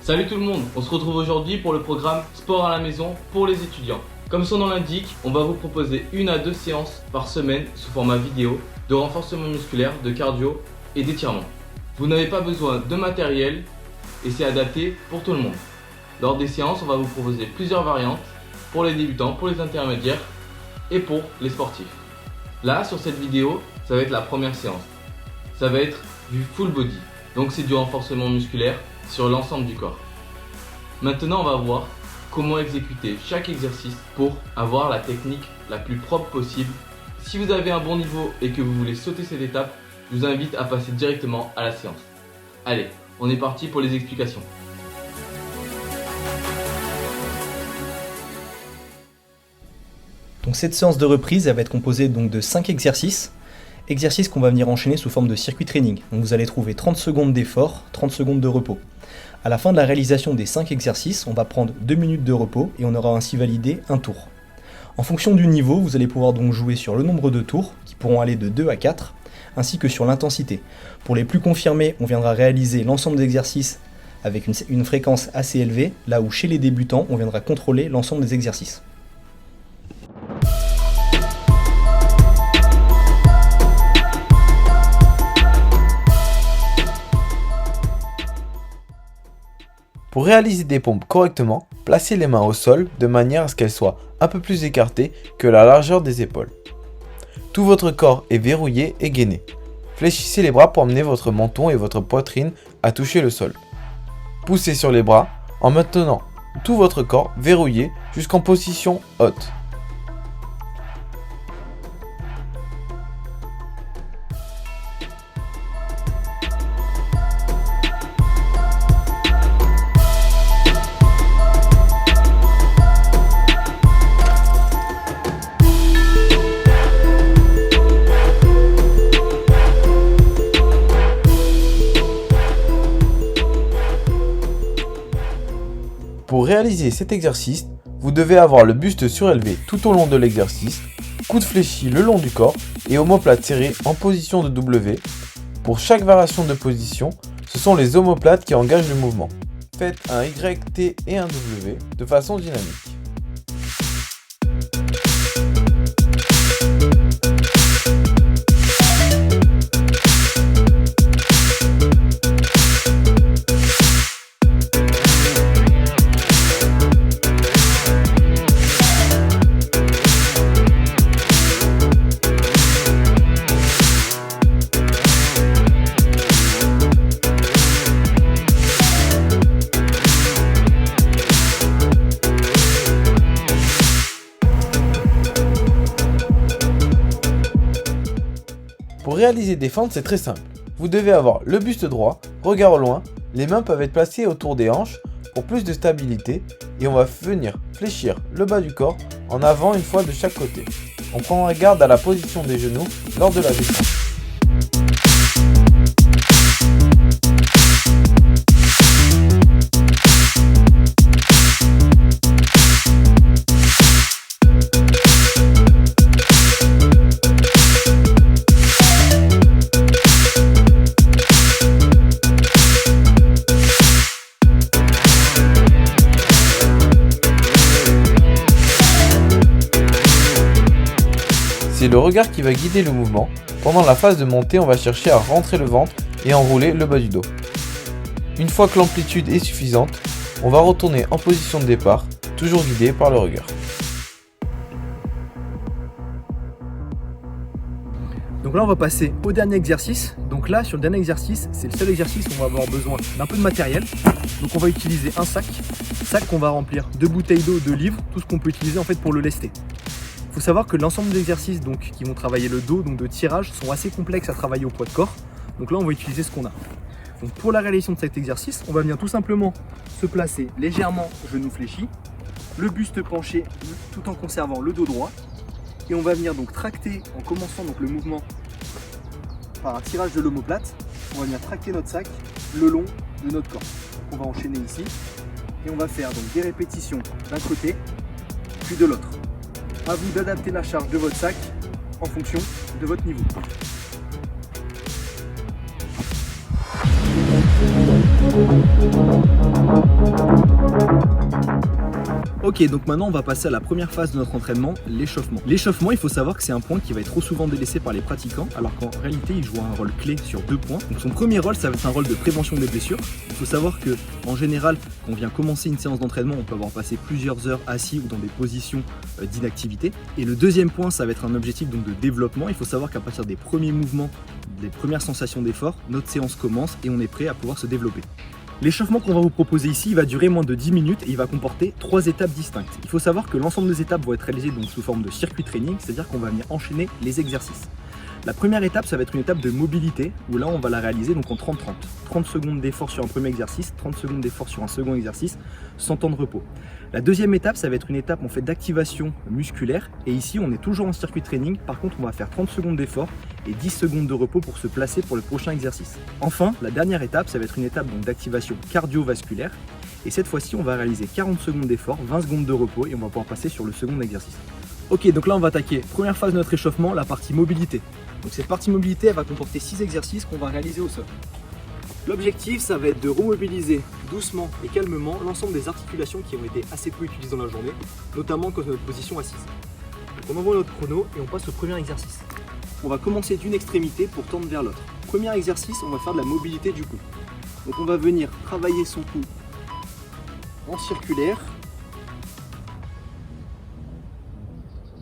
Salut tout le monde, on se retrouve aujourd'hui pour le programme Sport à la maison pour les étudiants. Comme son nom l'indique, on va vous proposer 1 à 2 séances par semaine sous format vidéo de renforcement musculaire, de cardio et d'étirement. Vous n'avez pas besoin de matériel et c'est adapté pour tout le monde. Lors des séances, on va vous proposer plusieurs variantes pour les débutants, pour les intermédiaires et pour les sportifs. Là, sur cette vidéo, ça va être la première séance. Ça va être du full body, donc c'est du renforcement musculaire sur l'ensemble du corps. Maintenant, on va voir comment exécuter chaque exercice pour avoir la technique la plus propre possible. Si vous avez un bon niveau et que vous voulez sauter cette étape, je vous invite à passer directement à la séance. Allez, on est parti pour les explications. Donc cette séance de reprise, elle va être composée donc de 5 exercices qu'on va venir enchaîner sous forme de circuit training. Donc vous allez trouver 30 secondes d'effort, 30 secondes de repos. À la fin de la réalisation des 5 exercices, on va prendre 2 minutes de repos et on aura ainsi validé un tour. En fonction du niveau, vous allez pouvoir donc jouer sur le nombre de tours, qui pourront aller de 2 à 4, ainsi que sur l'intensité. Pour les plus confirmés, on viendra réaliser l'ensemble des exercices avec une fréquence assez élevée, là où chez les débutants, on viendra contrôler l'ensemble des exercices. Pour réaliser des pompes correctement, placez les mains au sol de manière à ce qu'elles soient un peu plus écartées que la largeur des épaules. Tout votre corps est verrouillé et gainé. Fléchissez les bras pour amener votre menton et votre poitrine à toucher le sol. Poussez sur les bras en maintenant tout votre corps verrouillé jusqu'en position haute. Pour réaliser cet exercice, vous devez avoir le buste surélevé tout au long de l'exercice, coude fléchi le long du corps et omoplate serrée en position de W. Pour chaque variation de position, ce sont les omoplates qui engagent le mouvement. Faites un Y, T et un W de façon dynamique. Pour réaliser des fentes, c'est très simple. Vous devez avoir le buste droit, regard au loin, les mains peuvent être placées autour des hanches pour plus de stabilité et on va venir fléchir le bas du corps en avant une fois de chaque côté. On prendra garde à la position des genoux lors de la descente. C'est le regard qui va guider le mouvement. Pendant la phase de montée, on va chercher à rentrer le ventre et enrouler le bas du dos. Une fois que l'amplitude est suffisante, on va retourner en position de départ, toujours guidé par le regard. Donc là on va passer au dernier exercice. Donc là sur le dernier exercice, c'est le seul exercice où on va avoir besoin d'un peu de matériel. Donc on va utiliser un sac qu'on va remplir de bouteilles d'eau, de livres, tout ce qu'on peut utiliser en fait pour le lester. Il faut savoir que l'ensemble des exercices donc, qui vont travailler le dos, donc de tirage, sont assez complexes à travailler au poids de corps. Donc là, on va utiliser ce qu'on a. Donc pour la réalisation de cet exercice, on va venir tout simplement se placer légèrement genoux fléchis, le buste penché tout en conservant le dos droit. Et on va venir donc tracter en commençant donc, le mouvement par un tirage de l'omoplate. On va venir tracter notre sac le long de notre corps. Donc on va enchaîner ici et on va faire donc, des répétitions d'un côté puis de l'autre. À vous d'adapter la charge de votre sac en fonction de votre niveau. Ok, donc maintenant on va passer à la première phase de notre entraînement, l'échauffement. L'échauffement, il faut savoir que c'est un point qui va être trop souvent délaissé par les pratiquants, alors qu'en réalité il joue un rôle clé sur 2 points. Donc son premier rôle, ça va être un rôle de prévention des blessures. Il faut savoir que en général, quand on vient commencer une séance d'entraînement, on peut avoir passé plusieurs heures assis ou dans des positions d'inactivité. Et le deuxième point, ça va être un objectif donc de développement. Il faut savoir qu'à partir des premiers mouvements, des premières sensations d'effort, notre séance commence et on est prêt à pouvoir se développer. L'échauffement qu'on va vous proposer ici, il va durer moins de 10 minutes et il va comporter 3 étapes distinctes. Il faut savoir que l'ensemble des étapes vont être réalisées donc sous forme de circuit training, c'est-à-dire qu'on va venir enchaîner les exercices. La première étape, ça va être une étape de mobilité, où là on va la réaliser donc en 30-30. 30 secondes d'effort sur un premier exercice, 30 secondes d'effort sur un second exercice, sans temps de repos. La deuxième étape, ça va être une étape en fait d'activation musculaire, et ici on est toujours en circuit training, par contre on va faire 30 secondes d'effort et 10 secondes de repos pour se placer pour le prochain exercice. Enfin, la dernière étape, ça va être une étape donc d'activation cardiovasculaire, et cette fois-ci on va réaliser 40 secondes d'effort, 20 secondes de repos, et on va pouvoir passer sur le second exercice. Ok, donc là on va attaquer, première phase de notre échauffement, la partie mobilité. Donc cette partie mobilité, elle va comporter 6 exercices qu'on va réaliser au sol. L'objectif, ça va être de remobiliser doucement et calmement l'ensemble des articulations qui ont été assez peu utilisées dans la journée, notamment quand notre position assise. Donc on envoie notre chrono et on passe au premier exercice. On va commencer d'une extrémité pour tendre vers l'autre. Premier exercice, on va faire de la mobilité du cou. Donc on va venir travailler son cou en circulaire,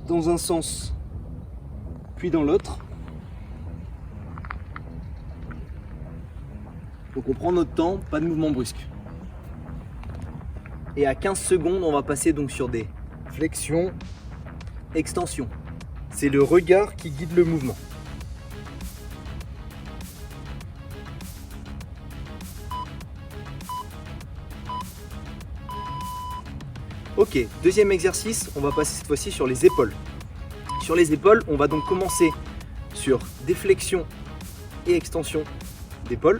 dans un sens puis dans l'autre. Donc on prend notre temps, pas de mouvement brusque. Et à 15 secondes, on va passer donc sur des flexions, extensions. C'est le regard qui guide le mouvement. Ok, deuxième exercice, on va passer cette fois-ci sur les épaules. Sur les épaules, on va donc commencer sur des flexions et extensions d'épaules.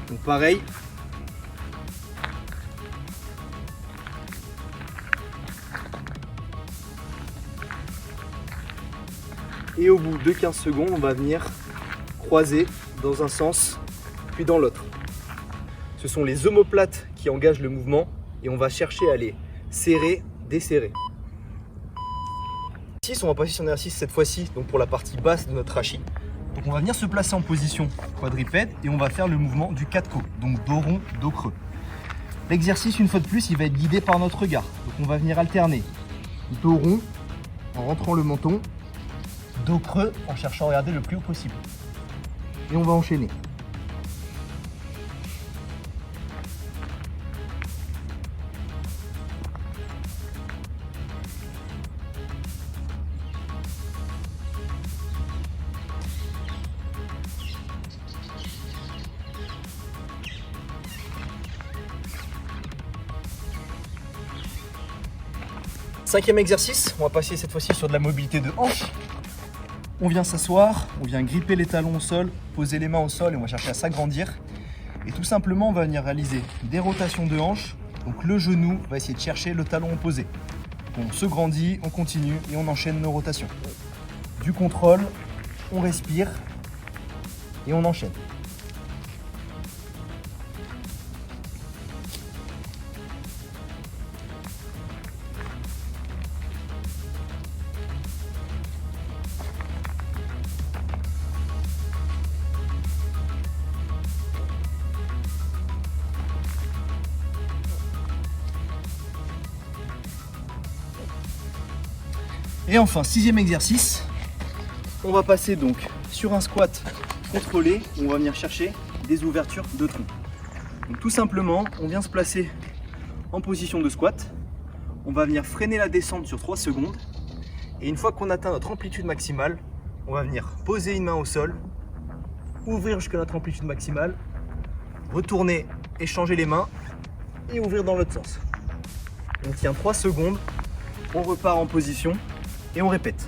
Donc pareil. Et au bout de 15 secondes, on va venir croiser dans un sens puis dans l'autre. Ce sont les omoplates qui engagent le mouvement et on va chercher à les serrer, desserrer. Ici, on va passer sur un exercice cette fois-ci donc pour la partie basse de notre rachis. Donc on va venir se placer en position quadrupède et on va faire le mouvement du 4 côtes, donc dos rond, dos creux. L'exercice, une fois de plus, il va être guidé par notre regard. Donc on va venir alterner dos rond en rentrant le menton, dos creux en cherchant à regarder le plus haut possible. Et on va enchaîner. Cinquième exercice, on va passer cette fois-ci sur de la mobilité de hanche. On vient s'asseoir, on vient gripper les talons au sol, poser les mains au sol et on va chercher à s'agrandir. Et tout simplement, on va venir réaliser des rotations de hanche. Donc le genou va essayer de chercher le talon opposé. On se grandit, on continue et on enchaîne nos rotations. Du contrôle, on respire et on enchaîne. Et enfin, sixième exercice, on va passer donc sur un squat contrôlé où on va venir chercher des ouvertures de tronc. Donc tout simplement, on vient se placer en position de squat, on va venir freiner la descente sur 3 secondes et une fois qu'on atteint notre amplitude maximale, on va venir poser une main au sol, ouvrir jusqu'à notre amplitude maximale, retourner, échanger les mains et ouvrir dans l'autre sens. On tient 3 secondes, on repart en position et on répète.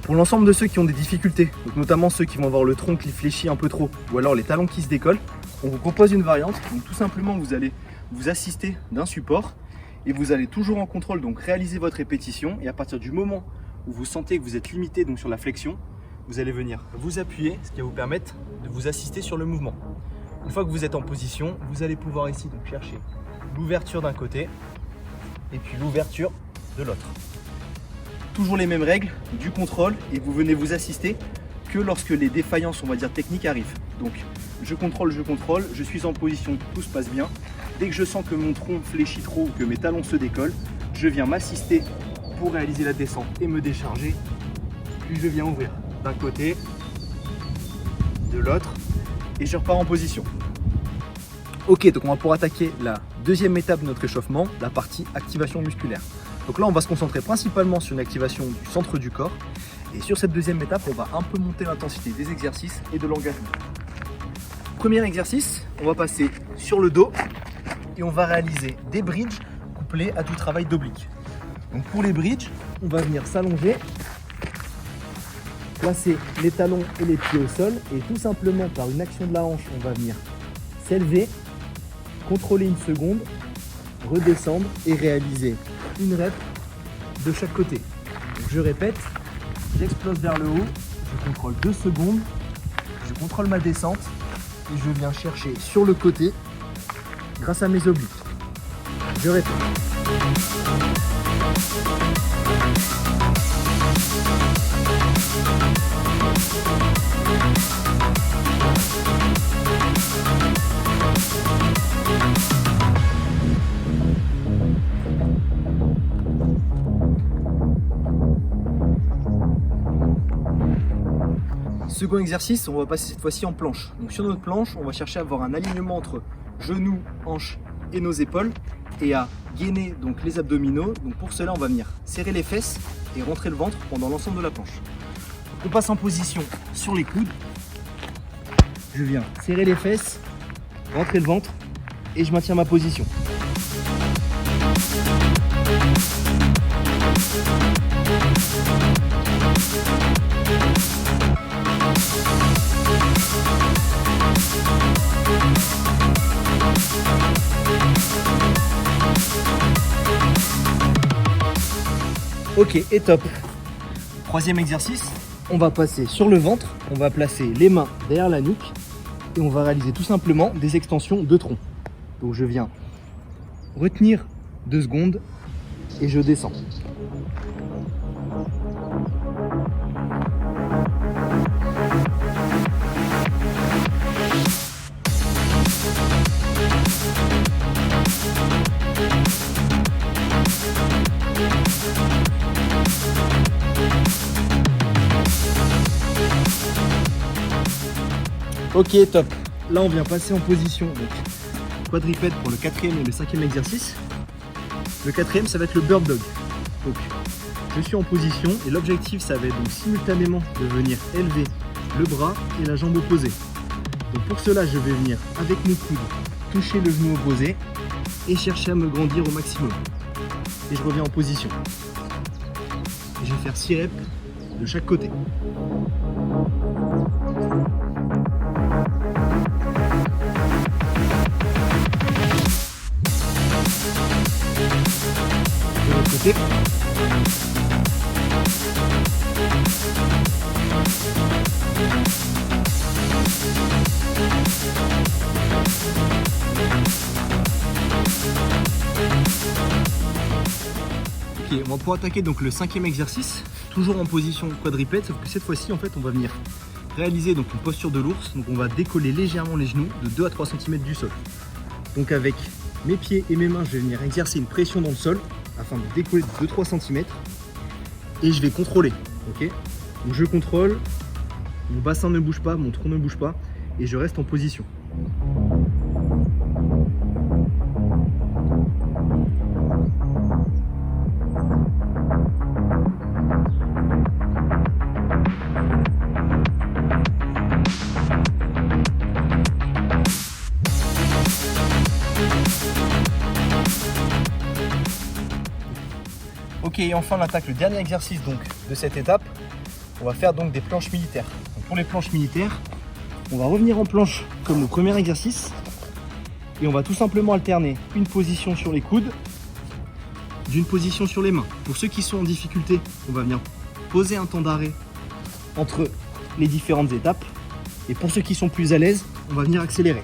Pour l'ensemble de ceux qui ont des difficultés, donc notamment ceux qui vont avoir le tronc qui fléchit un peu trop, ou alors les talons qui se décollent, on vous propose une variante. Donc tout simplement, vous allez vous assister d'un support et vous allez toujours en contrôle, donc réaliser votre répétition. Et à partir du moment où vous sentez que vous êtes limité donc sur la flexion, vous allez venir vous appuyer, ce qui va vous permettre de vous assister sur le mouvement. Une fois que vous êtes en position, vous allez pouvoir ici donc chercher l'ouverture d'un côté et puis l'ouverture de l'autre. Toujours les mêmes règles du contrôle et vous venez vous assister que lorsque les défaillances, on va dire techniques, arrivent. Donc je contrôle, je suis en position, tout se passe bien. Dès que je sens que mon tronc fléchit trop ou que mes talons se décollent, je viens m'assister pour réaliser la descente et me décharger. Puis je viens ouvrir d'un côté, de l'autre et je repars en position. Ok, donc on va pouvoir attaquer la deuxième étape de notre échauffement, la partie activation musculaire. Donc là, on va se concentrer principalement sur une activation du centre du corps. Et sur cette deuxième étape, on va un peu monter l'intensité des exercices et de l'engagement. Premier exercice, on va passer sur le dos et on va réaliser des bridges couplés à du travail d'oblique. Donc pour les bridges, on va venir s'allonger, placer les talons et les pieds au sol et tout simplement par une action de la hanche, on va venir s'élever, contrôler une seconde, redescendre et réaliser une rep de chaque côté. Donc je répète, j'explose vers le haut, je contrôle 2 secondes, je contrôle ma descente et je viens chercher sur le côté grâce à mes obliques. Je répète. Second exercice, on va passer cette fois-ci en planche. Donc sur notre planche, on va chercher à avoir un alignement entre genoux, hanches et nos épaules et à gainer donc les abdominaux. Donc pour cela, on va venir serrer les fesses et rentrer le ventre pendant l'ensemble de la planche. Donc on passe en position sur les coudes. Je viens serrer les fesses, rentrer le ventre et je maintiens ma position. Ok, et top. Troisième exercice, on va passer sur le ventre, on va placer les mains derrière la nuque et on va réaliser tout simplement des extensions de tronc. Donc je viens retenir 2 secondes et je descends. Ok, top. Là, on vient passer en position donc quadripède pour le 4e et le 5e exercice. Le 4e, ça va être le bird dog. Donc, je suis en position et l'objectif, ça va être donc simultanément de venir élever le bras et la jambe opposée. Donc pour cela, je vais venir avec mes coudes toucher le genou opposé et chercher à me grandir au maximum. Et je reviens en position. Et je vais faire 6 reps de chaque côté. De l'autre côté. Ok, on va pouvoir attaquer donc le 5e exercice, toujours en position quadripède, sauf que cette fois-ci en fait on va venir réaliser donc une posture de l'ours. Donc on va décoller légèrement les genoux de 2 à 3 cm du sol. Donc avec mes pieds et mes mains, je vais venir exercer une pression dans le sol afin de décoller de 2-3 cm et je vais contrôler. Ok, donc je contrôle, mon bassin ne bouge pas, mon tronc ne bouge pas et je reste en position. Ok, et enfin on attaque le dernier exercice donc de cette étape. on va faire donc des planches militaires. Donc pour les planches militaires, on va revenir en planche comme au premier exercice et on va tout simplement alterner une position sur les coudes d'une position sur les mains. Pour ceux qui sont en difficulté, on va venir poser un temps d'arrêt entre les différentes étapes et pour ceux qui sont plus à l'aise, on va venir accélérer.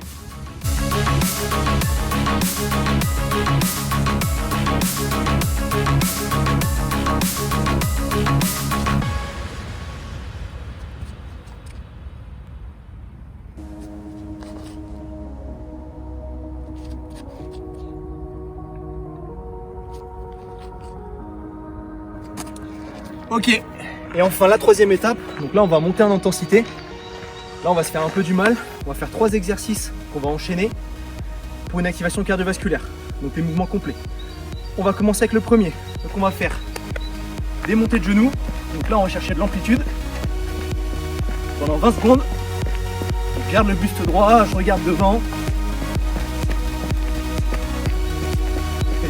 Ok, et enfin la troisième étape, donc là on va monter en intensité. Là on va se faire un peu du mal, on va faire 3 exercices qu'on va enchaîner pour une activation cardiovasculaire, donc les mouvements complets. On va commencer avec le premier, donc on va faire des montées de genoux, donc là on va chercher de l'amplitude pendant 20 secondes. Je garde le buste droit, je regarde devant.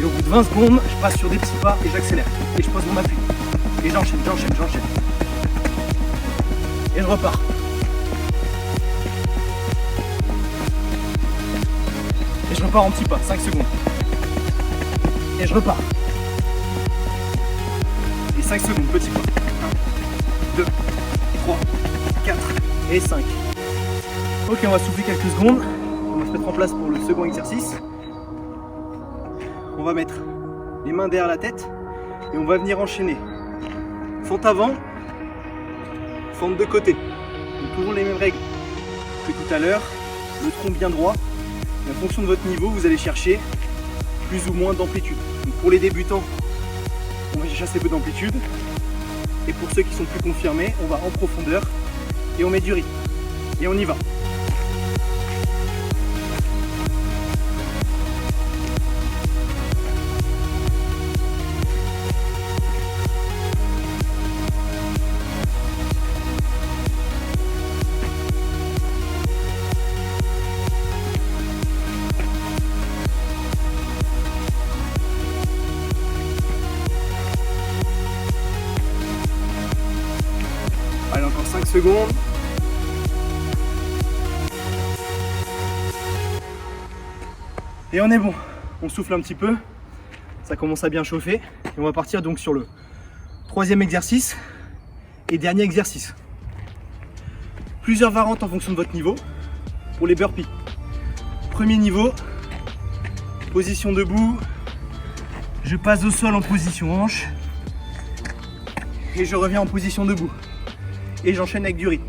Et au bout de 20 secondes, je passe sur des petits pas et j'accélère. Et je pose mon appui. Et j'enchaîne. Et je repars. Et je repars en petits pas, 5 secondes. Et je repars. Et 5 secondes, petit pas. 1, 2, 3, 4 et 5. Ok, on va souffler quelques secondes. On va se mettre en place pour le second exercice. On va mettre les mains derrière la tête et on va venir enchaîner. Fente avant, fente de côté. Donc toujours les mêmes règles que tout à l'heure. Le tronc bien droit. Et en fonction de votre niveau, vous allez chercher plus ou moins d'amplitude. Donc pour les débutants, on va chercher assez peu d'amplitude. Et pour ceux qui sont plus confirmés, on va en profondeur et on met du rythme. Et on y va. Allez, encore 5 secondes. Et on est bon. On souffle un petit peu. Ça commence à bien chauffer. Et on va partir donc sur le troisième exercice et dernier exercice. Plusieurs variantes en fonction de votre niveau. Pour les burpees. Premier niveau, position debout. Je passe au sol en position hanche. Et je reviens en position debout. Et j'enchaîne avec du rythme.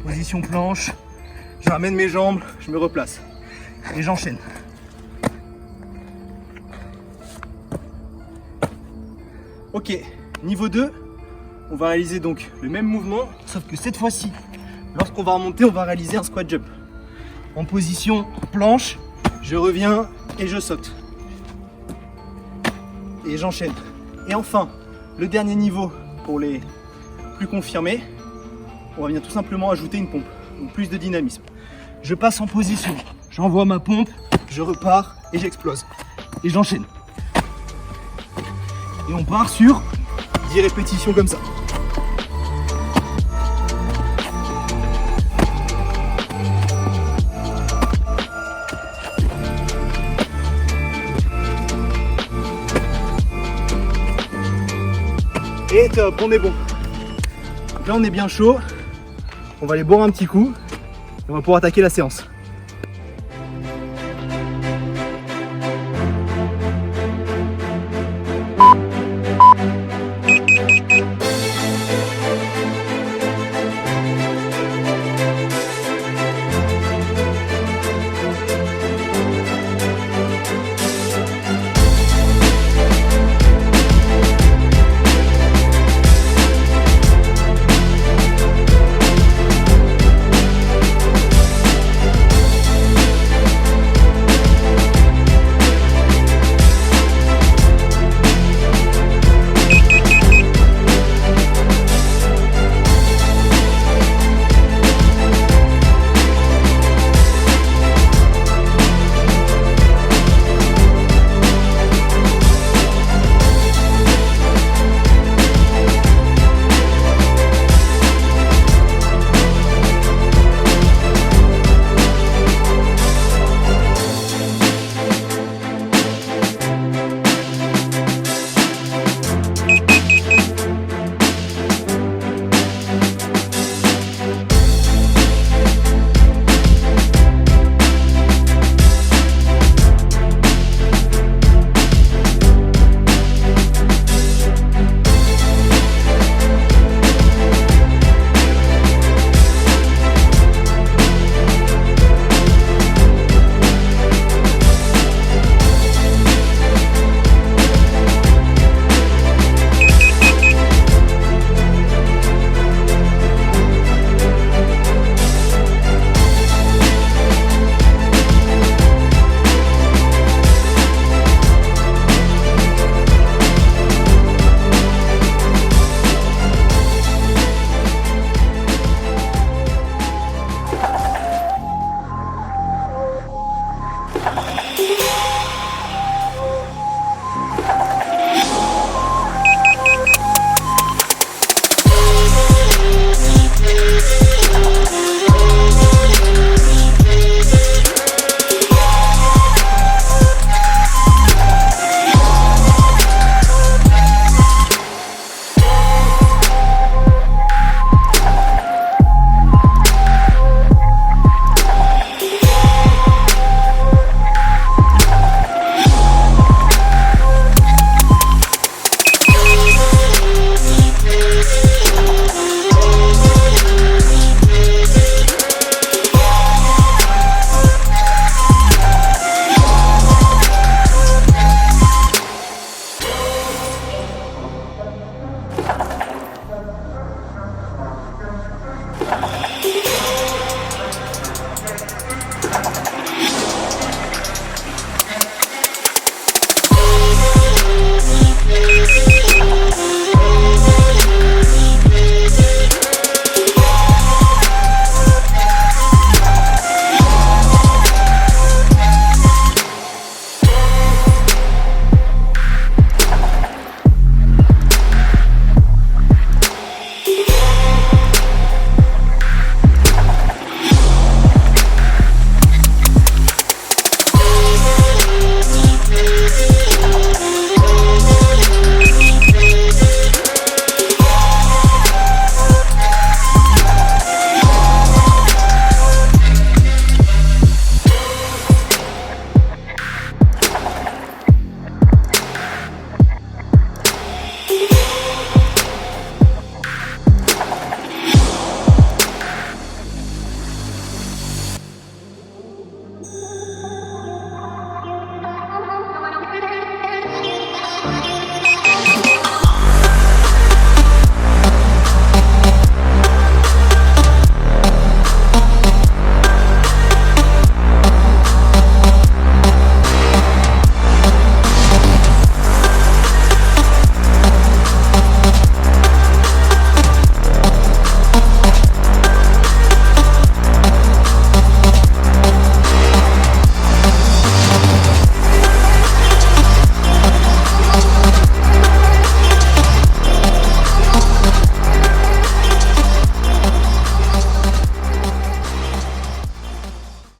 Position planche, je ramène mes jambes, je me replace. Et j'enchaîne. Ok, niveau 2, on va réaliser donc le même mouvement, sauf que cette fois-ci, lorsqu'on va remonter, on va réaliser un squat jump. En position planche, je reviens et je saute. Et j'enchaîne. Et enfin, le dernier niveau pour les plus confirmés, on va venir tout simplement ajouter une pompe, donc plus de dynamisme. Je passe en position, j'envoie ma pompe, je repars et j'explose. Et j'enchaîne. Et on part sur 10 répétitions comme ça. Et top, on est bon. Donc là on est bien chaud. On va aller boire un petit coup et on va pouvoir attaquer la séance.